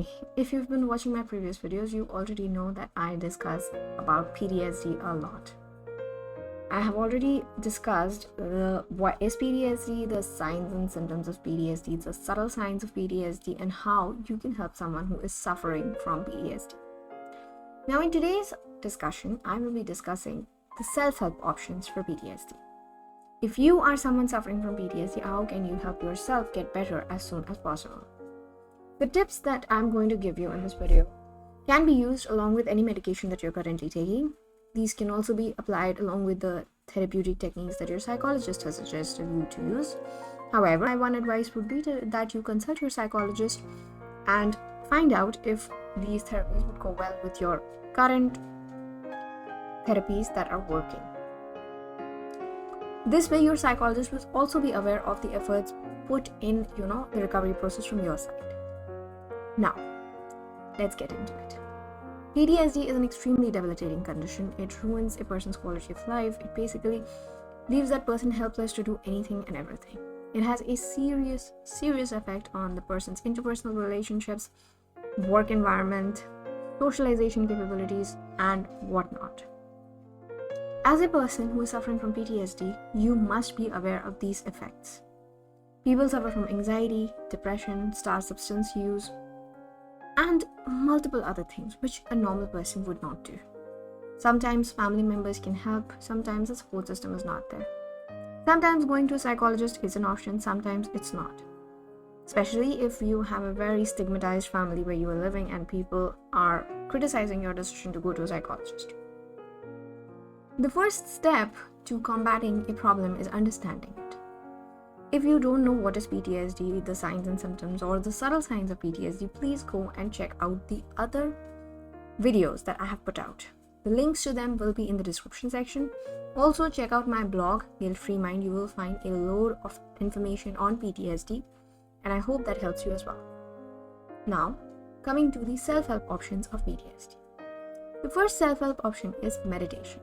Okay, if you've been watching my previous videos, you already know that I discuss about PTSD a lot. I have already discussed what is PTSD, the signs and symptoms of PTSD, the subtle signs of PTSD, and how you can help someone who is suffering from PTSD. Now, in today's discussion, I will be discussing the self-help options for PTSD. If you are someone suffering from PTSD, how can you help yourself get better as soon as possible? The tips that I'm going to give you in this video can be used along with any medication that you're currently taking. These can also be applied along with the therapeutic techniques that your psychologist has suggested you to use. However, my one advice would be that you consult your psychologist and find out if these therapies would go well with your current therapies that are working. This way, your psychologist will also be aware of the efforts put in, the recovery process from your side. Now, let's get into it. PTSD is an extremely debilitating condition. It ruins a person's quality of life. It basically leaves that person helpless to do anything and everything. It has a serious effect on the person's interpersonal relationships, work environment, socialization capabilities, and whatnot. As a person who is suffering from PTSD, you must be aware of these effects. People suffer from anxiety, depression, substance use, and multiple other things which a normal person would not do. Sometimes family members can help, sometimes the support system is not there. Sometimes going to a psychologist is an option, sometimes it's not. Especially if you have a very stigmatized family where you are living and people are criticizing your decision to go to a psychologist. The first step to combating a problem is understanding it. If you don't know what is PTSD, the signs and symptoms, or the subtle signs of PTSD, please go and check out the other videos that I have put out. The links to them will be in the description section. Also, check out my blog, Guilt Free Mind. You will find a load of information on PTSD, and I hope that helps you as well. Now, coming to the self-help options of PTSD. The first self-help option is meditation.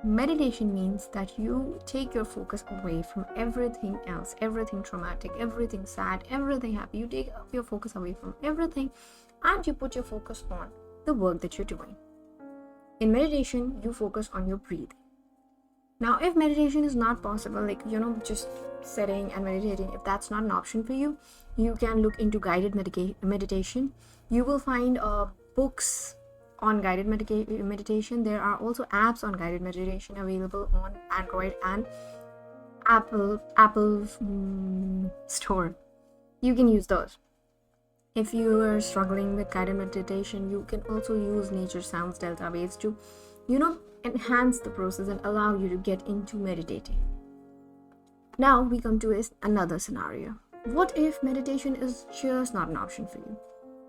Meditation means that you take your focus away from everything else, everything traumatic, everything sad, everything happy. You take your focus away from everything and you put your focus on the work that you're doing. In meditation, you focus on your breathing. Now, if meditation is not possible, just sitting and meditating, if that's not an option for you, you can look into guided meditation. You will find books on guided meditation. There are also apps on guided meditation available on Android and Apple store. You can use those. If you are struggling with guided meditation, you can also use nature sounds, delta waves to enhance the process and allow you to get into meditating. Now we come to another scenario. What if meditation is just not an option for you?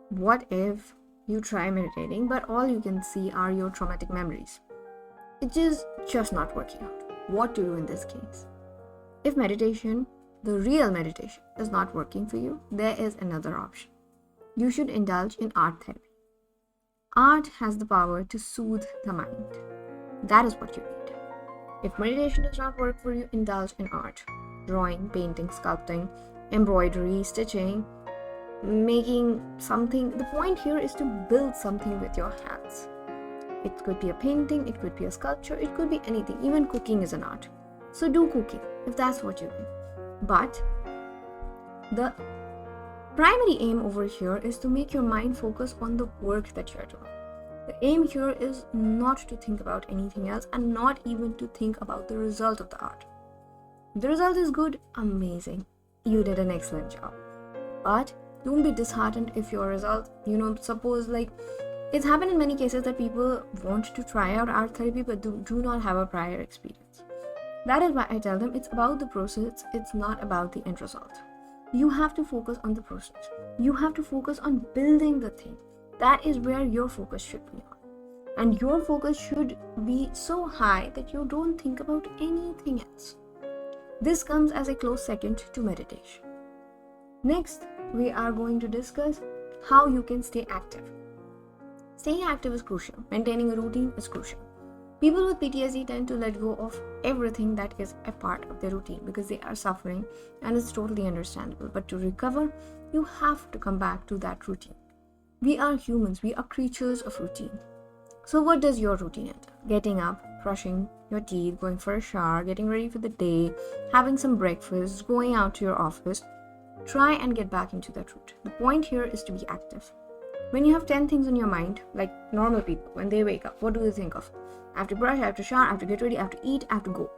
What if you try meditating, but all you can see are your traumatic memories? It is just not working out. What to do in this case? If meditation, the real meditation, is not working for you, there is another option. You should indulge in art therapy. Art has the power to soothe the mind. That is what you need. If meditation does not work for you, indulge in art. Drawing, painting, sculpting, embroidery, stitching, making something. The point here is to build something with your hands. It could be a painting, it could be a sculpture, it could be anything. Even cooking is an art. So do cooking if that's what you do. But the primary aim over here is to make your mind focus on the work that you're doing. The aim here is not to think about anything else and not even to think about the result of the art. If the result is good, amazing. You did an excellent job. But don't be disheartened if your result, suppose it's happened in many cases that people want to try out art therapy but do not have a prior experience. That is why I tell them it's about the process, it's not about the end result. You have to focus on the process. You have to focus on building the thing. That is where your focus should be on. And your focus should be so high that you don't think about anything else. This comes as a close second to meditation. Next, we are going to discuss how you can stay active. Staying active is crucial. Maintaining a routine is crucial. People with PTSD tend to let go of everything that is a part of their routine because they are suffering, and it's totally understandable. But to recover, you have to come back to that routine. We are humans, we are creatures of routine. So what does your routine entail? Getting up, brushing your teeth, going for a shower, getting ready for the day, having some breakfast, going out to your office. Try and get back into that route. The point here is to be active. When you have 10 things on your mind, like normal people, when they wake up, what do they think of? I have to brush, I have to shower, I have to get ready, I have to eat, I have to go.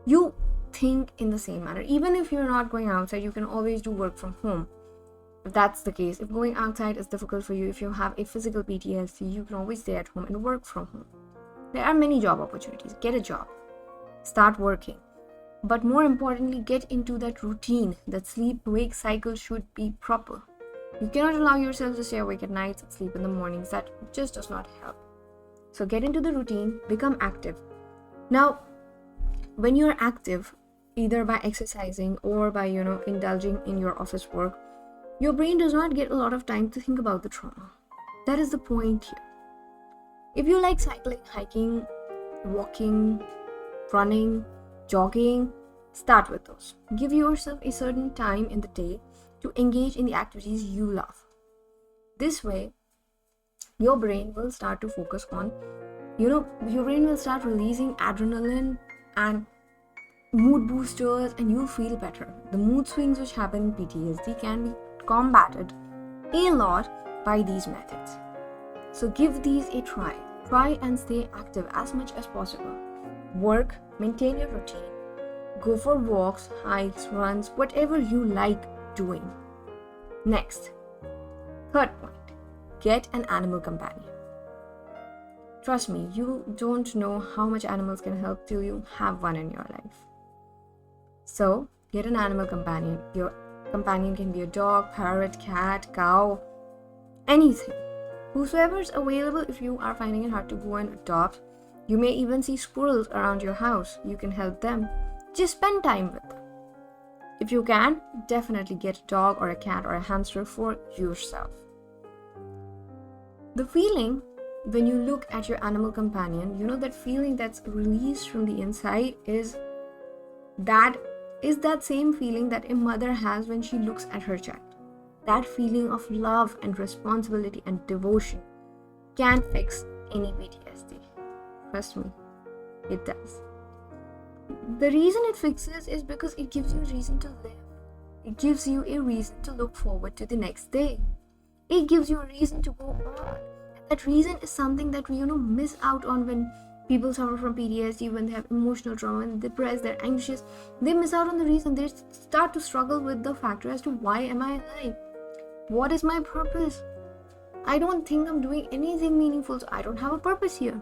You think in the same manner. Even if you're not going outside, you can always do work from home. If that's the case, if going outside is difficult for you, if you have a physical PTSD, you can always stay at home and work from home. There are many job opportunities. Get a job. Start working. But more importantly, get into that routine. That sleep-wake cycle should be proper. You cannot allow yourself to stay awake at nights and sleep in the mornings. That just does not help. So get into the routine, become active. Now, when you're active, either by exercising or by, indulging in your office work, your brain does not get a lot of time to think about the trauma. That is the point here. If you like cycling, hiking, walking, running, jogging, start with those. Give yourself a certain time in the day to engage in the activities you love. This way, your brain will start to focus on, your brain will start releasing adrenaline and mood boosters, and you'll feel better. The mood swings which happen in PTSD can be combated a lot by these methods. So give these a try. Try and stay active as much as possible. Work, maintain your routine, go for walks, hikes, runs, whatever you like doing. Next, third point, get an animal companion. Trust me, you don't know how much animals can help till you have one in your life. So, get an animal companion. Your companion can be a dog, parrot, cat, cow, anything. Whosoever is available if you are finding it hard to go and adopt. You may even see squirrels around your house. You can help them. Just spend time with them. If you can, definitely get a dog or a cat or a hamster for yourself. The feeling when you look at your animal companion, that feeling that's released from the inside is that same feeling that a mother has when she looks at her child. That feeling of love and responsibility and devotion can fix any PTSD. Trust me, it does. The reason it fixes is because it gives you a reason to live. It gives you a reason to look forward to the next day. It gives you a reason to go on. That reason is something that we, miss out on when people suffer from PTSD, when they have emotional trauma, when they're depressed, they're anxious. They miss out on the reason. They start to struggle with the factor as to why am I alive? What is my purpose? I don't think I'm doing anything meaningful, so I don't have a purpose here.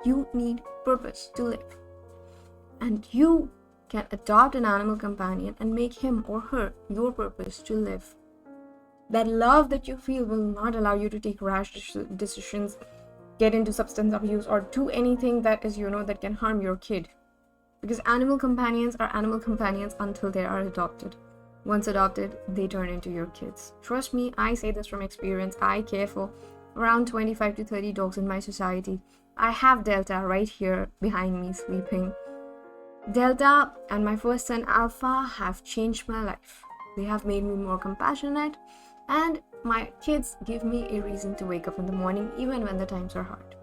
You need purpose to live. And you can adopt an animal companion and make him or her your purpose to live. That love that you feel will not allow you to take rash decisions, get into substance abuse, or do anything that is, that can harm your kid. Because animal companions are animal companions until they are adopted. Once adopted, they turn into your kids. Trust me, I say this from experience. I care for around 25 to 30 dogs in my society. I have Delta right here behind me sleeping. Delta and my first son Alpha have changed my life. They have made me more compassionate, and my kids give me a reason to wake up in the morning even when the times are hard.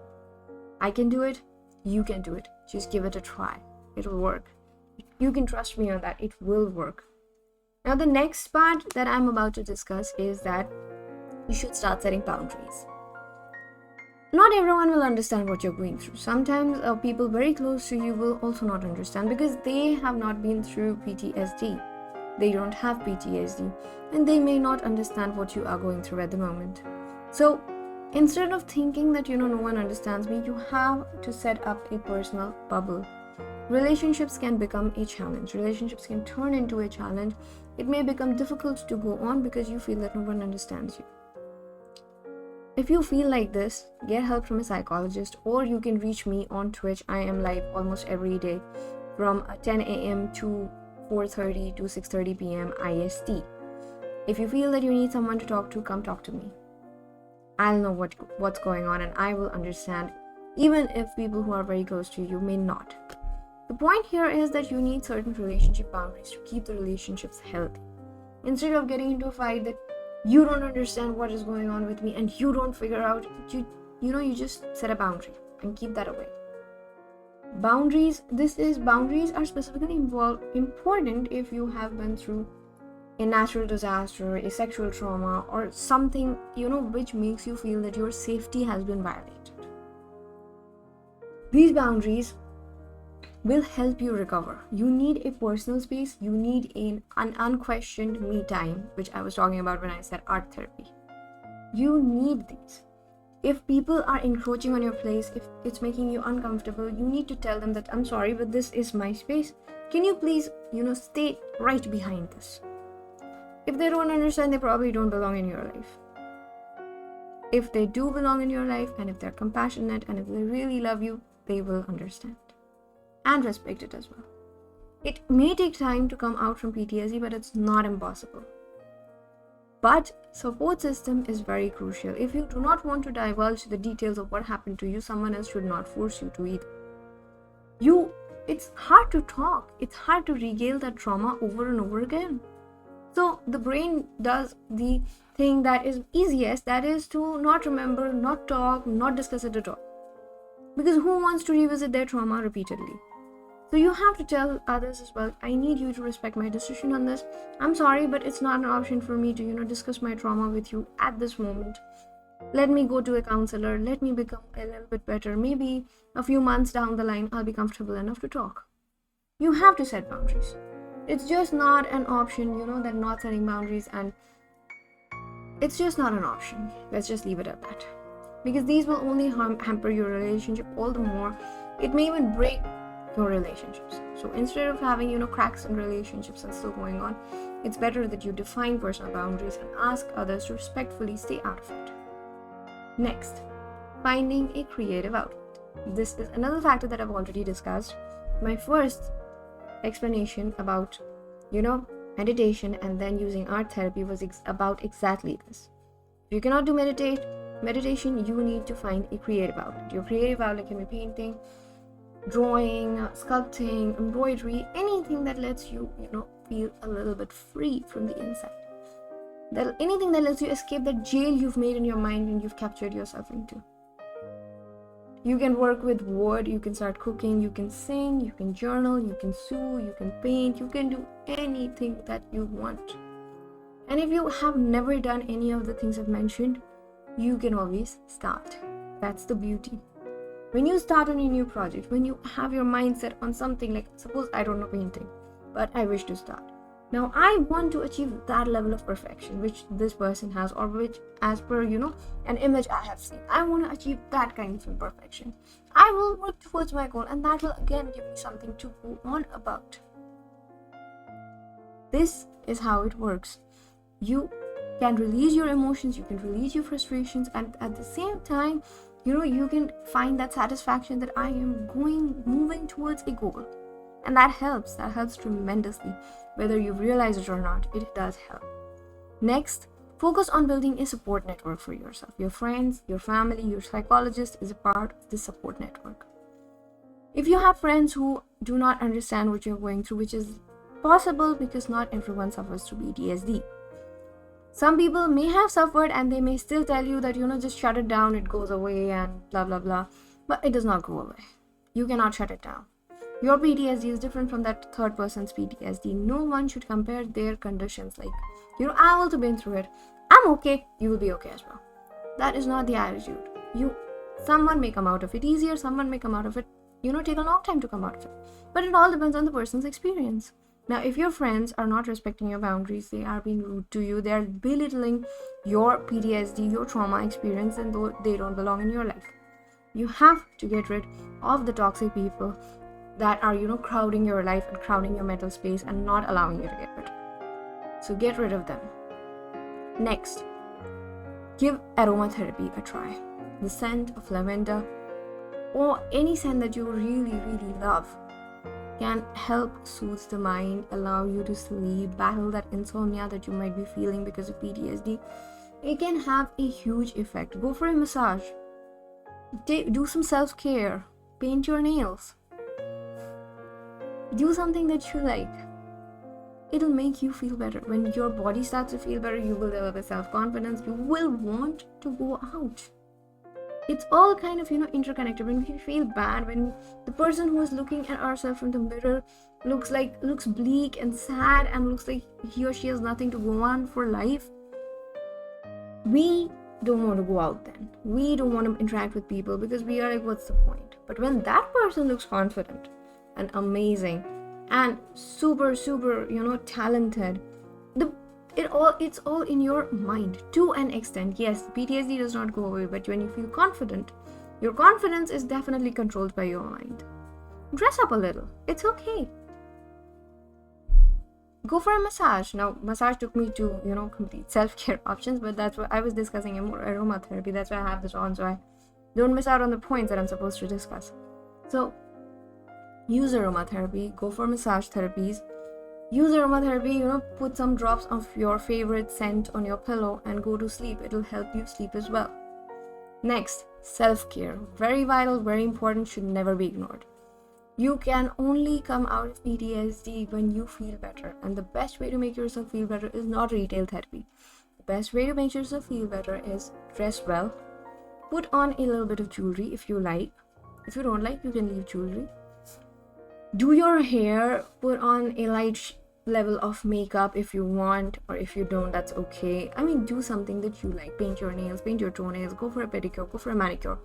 I can do it. You can do it. Just give it a try. It will work. You can trust me on that. It will work. Now, the next part that I'm about to discuss is that you should start setting boundaries. Not everyone will understand what you're going through. Sometimes people very close to you will also not understand because they have not been through PTSD. They don't have PTSD and they may not understand what you are going through at the moment. So instead of thinking that no one understands me, you have to set up a personal bubble. Relationships can become a challenge. Relationships can turn into a challenge. It may become difficult to go on because you feel that no one understands you. If you feel like this, get help from a psychologist, or you can reach me on Twitch. I am live almost every day from 10 a.m. to 4:30 to 6:30 p.m. IST. If you feel that you need someone to talk to, come talk to me. I'll know what's going on and I will understand, even if people who are very close to you may not. The point here is that you need certain relationship boundaries to keep the relationships healthy. Instead of getting into a fight that you don't understand what is going on with me, and you don't figure out, you just set a boundary and keep that away. Boundaries are specifically important if you have been through a natural disaster, a sexual trauma, or something, which makes you feel that your safety has been violated. These boundaries will help you recover. You need a personal space, you need an unquestioned me time, which I was talking about when I said art therapy. You need these. If people are encroaching on your place, if it's making you uncomfortable, you need to tell them that I'm sorry, but this is my space. Can you please, stay right behind this? If they don't understand, they probably don't belong in your life. If they do belong in your life, and if they're compassionate, and if they really love you, they will understand and respect it as well. It may take time to come out from PTSD, but it's not impossible. But support system is very crucial. If you do not want to divulge the details of what happened to you, someone else should not force you to either. It's hard to talk. It's hard to regale that trauma over and over again. So the brain does the thing that is easiest, that is to not remember, not talk, not discuss it at all. Because who wants to revisit their trauma repeatedly? So you have to tell others as well, I need you to respect my decision on this. I'm sorry, but it's not an option for me to, discuss my trauma with you at this moment. Let me go to a counselor. Let me become a little bit better. Maybe a few months down the line, I'll be comfortable enough to talk. You have to set boundaries. It's just not an option, that not setting boundaries, and it's just not an option. Let's just leave it at that. Because these will only hamper your relationship all the more. It may even break your relationships. So instead of having, cracks in relationships and still going on, it's better that you define personal boundaries and ask others to respectfully stay out of it. Next, finding a creative outlet. This is another factor that I've already discussed. My first explanation about, meditation and then using art therapy was about exactly this. If you cannot do meditation, you need to find a creative outlet. Your creative outlet can be painting, drawing, sculpting, embroidery, anything that lets you, feel a little bit free from the inside. Anything that lets you escape that jail you've made in your mind and you've captured yourself into. You can work with wood, you can start cooking, you can sing, you can journal, you can sew, you can paint, you can do anything that you want. And if you have never done any of the things I've mentioned, you can always start. That's the beauty. When you start on a new project, when you have your mindset on something, like suppose I don't know painting, but I wish to start. Now I want to achieve that level of perfection which this person has, or which as per an image I have seen, I want to achieve that kind of imperfection. I will work towards my goal, and that will again give me something to go on about. This is how it works. You can release your emotions, you can release your frustrations, and at the same time, you can find that satisfaction that I am moving towards a goal. And that helps tremendously. Whether you realize it or not, it does help. Next, focus on building a support network for yourself. Your friends, your family, your psychologist is a part of this support network. If you have friends who do not understand what you're going through, which is possible because not everyone suffers through PTSD. Some people may have suffered and they may still tell you that, just shut it down, it goes away and blah, blah, blah. But it does not go away. You cannot shut it down. Your PTSD is different from that third person's PTSD. No one should compare their conditions. Like, I've also been through it. I'm okay. You will be okay as well. That is not the attitude. Someone may come out of it easier. Someone may come out of it, take a long time to come out of it. But it all depends on the person's experience. Now, if your friends are not respecting your boundaries, they are being rude to you, they are belittling your PTSD, your trauma experience, and they don't belong in your life. You have to get rid of the toxic people that are, crowding your life and crowding your mental space and not allowing you to get rid. So get rid of them. Next, give aromatherapy a try. The scent of lavender or any scent that you really, really love can help soothe the mind, allow you to sleep, battle that insomnia that you might be feeling because of PTSD. It can have a huge effect. Go for a massage. Do some self-care. Paint your nails. Do something that you like. it'll make you feel better. When your body starts to feel better, you will develop a self-confidence. You will want to go out. It's all kind of, interconnected. When we feel bad, when the person who is looking at ourselves from the mirror looks bleak and sad and looks like he or she has nothing to go on for life, we don't want to go out then. We don't want to interact with people because we are like, what's the point? But when that person looks confident and amazing and super talented, it's all in your mind to an extent. Yes, PTSD does not go away, but when you feel confident, your confidence is definitely controlled by your mind. Dress up a little. It's okay. Go for a massage. Now, massage took me to, complete self-care options, but that's what I was discussing aromatherapy. That's why I have this on, so I don't miss out on the points that I'm supposed to discuss. So, use aromatherapy. Go for massage therapies. Use aromatherapy, put some drops of your favorite scent on your pillow and go to sleep. It'll help you sleep as well. Next, self-care. Very vital, very important, should never be ignored. You can only come out of PTSD when you feel better. And the best way to make yourself feel better is not retail therapy. The best way to make yourself feel better is dress well. Put on a little bit of jewelry if you like. If you don't like, you can leave jewelry. Do your hair. Put on a light level of makeup if you want, or if you don't, that's okay. Do something that you like. Paint your nails, paint your toenails, go for a pedicure, go for a manicure.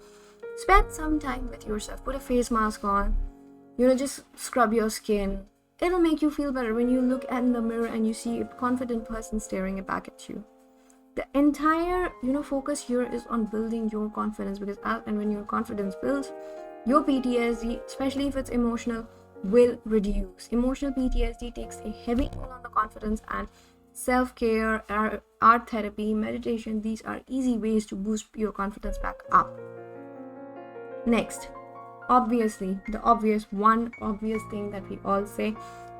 Spend some time with yourself. Put a face mask on. Just scrub your skin. It'll make you feel better when you look in the mirror and you see a confident person staring back at you. The entire, focus here is on building your confidence, because and when your confidence builds, your PTSD, especially if it's emotional, will reduce. Emotional PTSD takes a heavy toll on the confidence, and self-care, art therapy, meditation, these are easy ways to boost your confidence back up. Next, obviously, the obvious thing that we all say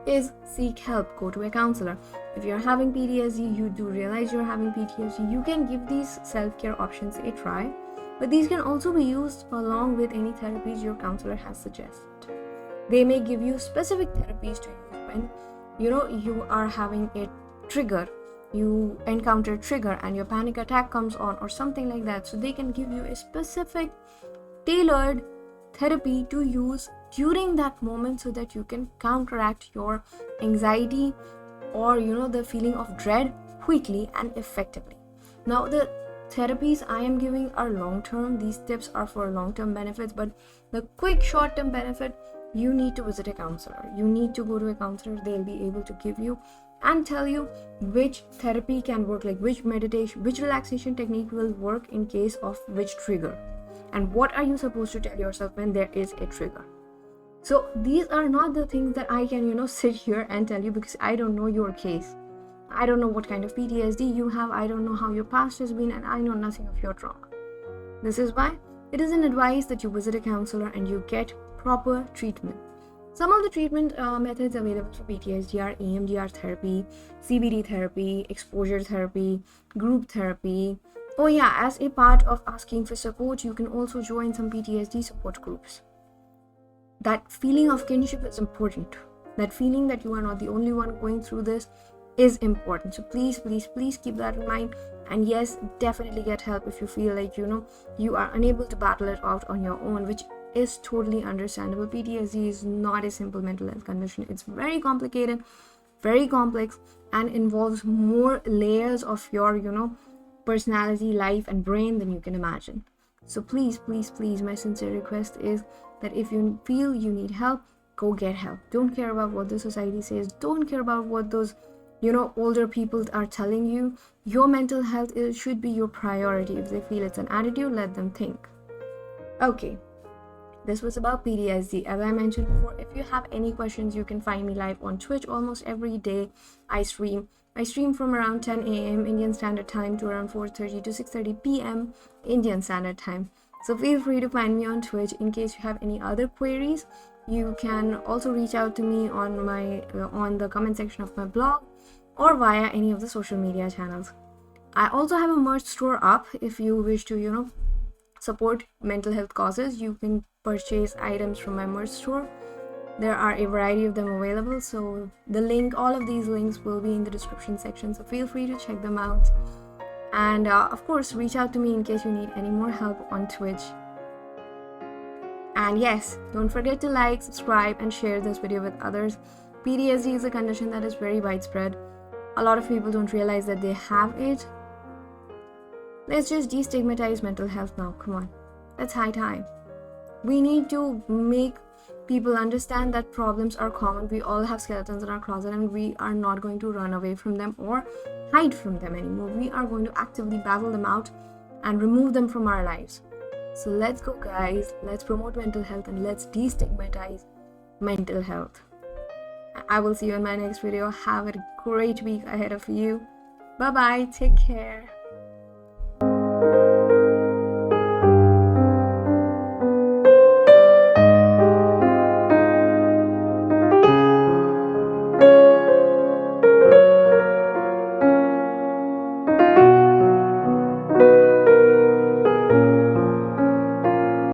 is seek help. Go to a counselor. If you're having PTSD, you do realize you're having PTSD, you can give these self-care options a try, but these can also be used along with any therapies your counselor has suggested. They may give you specific therapies to use when you are having a trigger, you encounter a trigger and your panic attack comes on or something like that. So they can give you a specific tailored therapy to use during that moment so that you can counteract your anxiety or the feeling of dread quickly and effectively. Now, the therapies I am giving are long term. These tips are for long term benefits, but the quick short term benefit, you need to visit a counselor. You need to go to a counselor. They'll be able to give you and tell you which therapy can work, like which meditation, which relaxation technique will work in case of which trigger, and what are you supposed to tell yourself when there is a trigger. So these are not the things that I can sit here and tell you, because I don't know your case. I don't know what kind of PTSD you have. I don't know how your past has been, and I know nothing of your trauma. This is why it is an advice that you visit a counselor and you get proper treatment. Some of the treatment methods available for PTSD are EMDR therapy, CBT therapy, exposure therapy, group therapy. Oh yeah, as a part of asking for support, you can also join some PTSD support groups. That feeling of kinship is important. That feeling that you are not the only one going through this is important. So please keep that in mind. And yes, definitely get help if you feel like you are unable to battle it out on your own, which is totally understandable. PTSD is not a simple mental health condition. It's very complicated, very complex, and involves more layers of your personality, life, and brain than you can imagine. So please, my sincere request is that if you feel you need help, go get help. Don't care about what the society says. Don't care about what those older people are telling you. Your mental health should be your priority. If they feel it's an attitude, let them think. Okay, this was about PTSD. As I mentioned before, if you have any questions, you can find me live on Twitch almost every day. I stream from around 10 a.m. Indian Standard Time to around 4:30 to 6:30 p.m. Indian Standard Time. So feel free to find me on Twitch. In case you have any other queries, you can also reach out to me on the comment section of my blog or via any of the social media channels. I also have a merch store up. If you wish to support mental health causes, you can purchase items from my merch store. There are a variety of them available, so all of these links will be in the description section, so feel free to check them out. And of course, reach out to me in case you need any more help on Twitch. And yes, don't forget to like, subscribe, and share this video with others. PTSD is a condition that is very widespread. A lot of people don't realize that they have it. Let's just destigmatize mental health now. Come on. It's high time. We need to make people understand that problems are common. We all have skeletons in our closet, and we are not going to run away from them or hide from them anymore. We are going to actively battle them out and remove them from our lives. So let's go, guys. Let's promote mental health and let's destigmatize mental health. I will see you in my next video. Have a great week ahead of you. Bye bye. Take care.